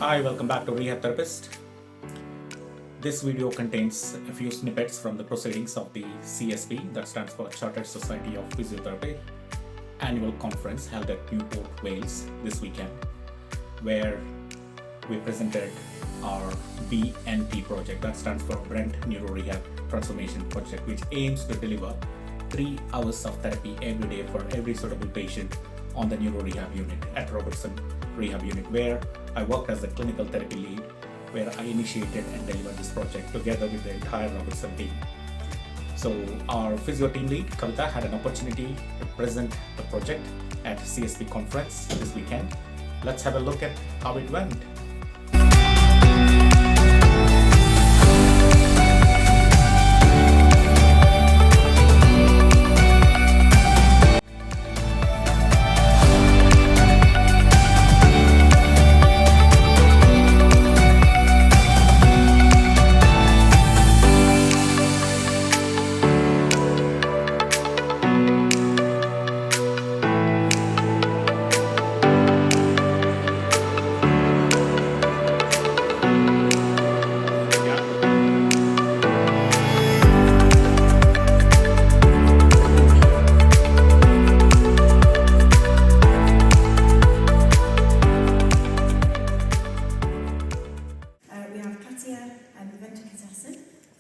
Hi, welcome back to Rehab Therapist. This video contains a few snippets from the proceedings of the CSP, that stands for Chartered Society of Physiotherapy, annual conference held at Newport, Wales this weekend, where we presented our BNT project, that stands for Brent Neuro Rehab Transformation Project, which aims to deliver 3 hours of therapy every day for every suitable patient on the Neuro Rehab unit at Robertson Rehab Unit, where I worked as the clinical therapy lead, where I initiated and delivered this project together with the entire Robertson team. So our physio team lead, Kavita, had an opportunity to present the project at CSP conference this weekend. Let's have a look at how it went.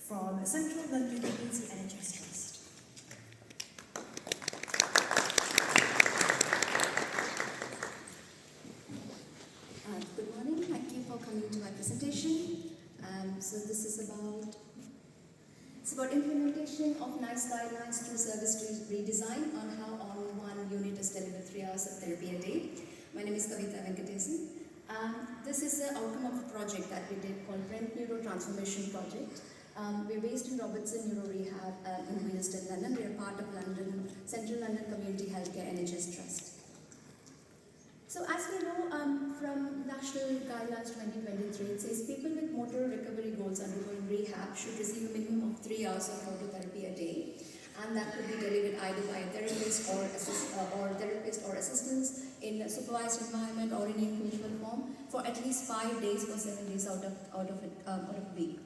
From Central London Community NHS Trust. Good morning, thank you for coming to my presentation. So this is about implementation of NICE guidelines through service redesign on how on one unit is delivered 3 hours of therapy a day. My name is Kavita Venkatesan. This is the outcome of a project that we did called Brent Neuro Transformation Project. We're based in Robertson Neuro Rehab in Wheelston, London. We're part of Central London Community Healthcare NHS Trust. So as we know from National Guidelines 2023, it says people with motor recovery goals undergoing rehab should receive a minimum of 3 hours of phototherapy a day, and that could be delivered either by a therapist or assistants in a supervised environment or in individual form for at least 5 days or 7 days out of a week.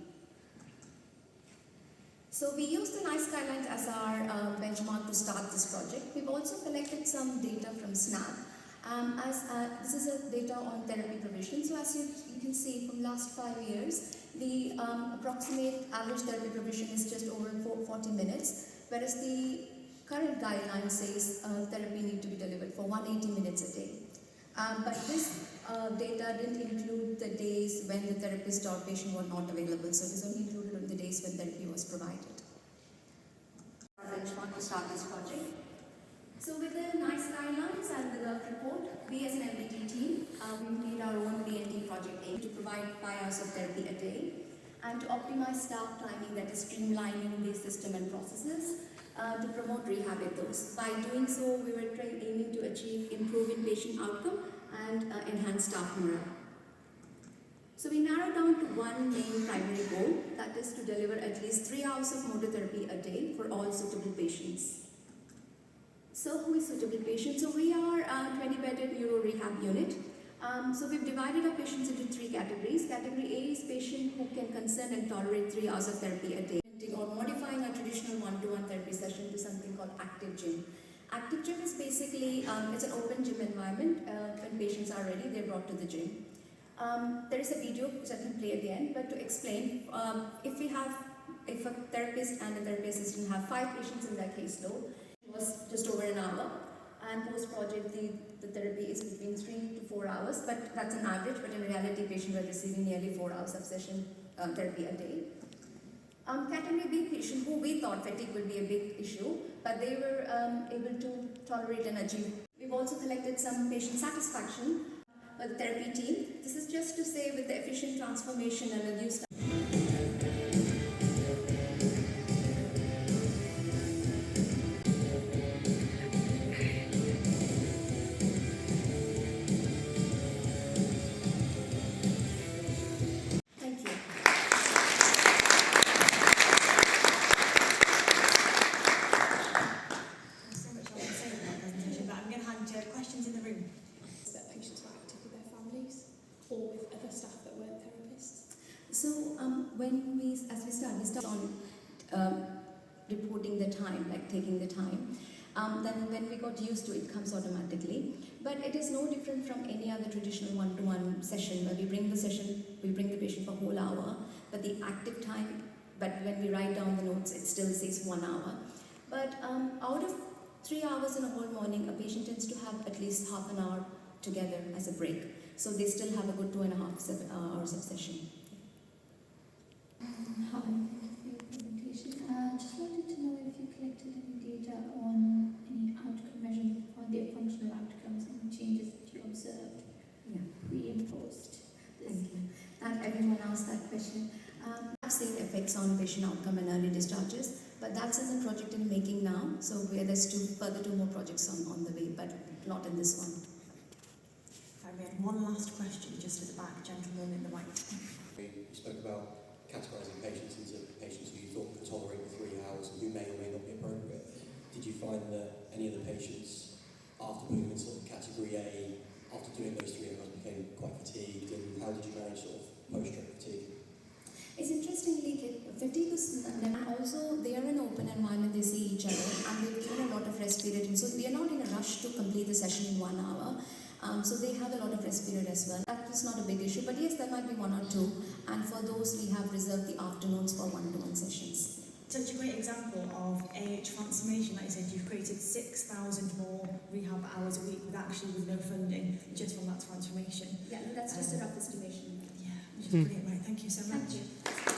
So we used the NICE guidelines as our benchmark to start this project. We've also collected some data from SNAP. This is a data on therapy provision. So as you can see from last 5 years, the approximate average therapy provision is just over 40 minutes, whereas the current guideline says therapy need to be delivered for 180 minutes a day. But this data didn't include the days when the therapist or patient were not available, so it is only included on the days when therapy was provided. Our benchmark to start this project. So with the NICE guidelines and the GURF report, we as an MDT team, we made our own BNT project aim to provide 5 hours of therapy a day and to optimize staff timing, that is streamlining the system and processes to promote rehab ethos. By doing so, we were aiming to achieve improving patient outcome and enhance staff morale. So we narrowed down to one main primary goal, that is to deliver at least 3 hours of motor therapy a day for all suitable patients. So who is suitable patient? So we are a 20-bedded neuro rehab unit. So we've divided our patients into 3 categories. Category A is patient who can consent and tolerate 3 hours of therapy a day, or modifying a traditional one-to-one therapy session to something called active gym. Active gym is basically, it's an open gym environment. When patients are ready, they're brought to the gym. There is a video which I can play at the end, but to explain, if a therapist and a therapy assistant have 5 patients in their caseload, it was just over an hour, and post-project the therapy is between 3 to 4 hours, but that's an average, but in reality patients were receiving nearly 4 hours of session therapy a day. Category B patient who we thought fatigue would be a big issue, but they were able to tolerate and achieve. We've also collected some patient satisfaction with the therapy team. This is just to say with the efficient transformation and reduced Questions in the room? That patients were active with their families or with other staff So as we start on reporting the time, like taking the time. Then when we got used to it, it comes automatically. But it is no different from any other traditional one-to-one session where we bring the patient for a whole hour, but the active time, but when we write down the notes, it still says 1 hour. But out of 3 hours in a whole morning, a patient tends to have at least half an hour together as a break. So they still have a good 2.5 hours of session. Hi, thank you for your presentation. Just wanted to know if you collected any data on any outcome measures on the functional outcomes and changes that you observed Yeah. pre and post this. Thank you. And everyone asked that question. I've seen effects on patient outcome and early discharges, but that's in the project in making now. So there's further two more projects on the way, but not in this one. We had one last question just at the back, gentleman in the white. You spoke about categorising patients into patients who you thought could tolerate the 3 hours and who may or may not be appropriate. Did you find that any of the patients, after putting them in sort of category A, after doing those 3 hours, became quite fatigued? And how did you manage sort of post-stroke fatigue? It's interestingly, fatigue is also they are in an open environment, they see each other, and they've given a lot of rest period. And so we are not in a rush to complete the session in 1 hour. So they have a lot of rest period as well. That is not a big issue, but yes, there might be 1 or 2. And for those, we have reserved the afternoons for one-to-one sessions. Such a great example of AH transformation. Like you said, you've created 6,000 more rehab hours a week with no funding, just from that transformation. Yeah, that's just a rough estimation. Yeah, which is brilliant. Right, thank you so much. Thank you.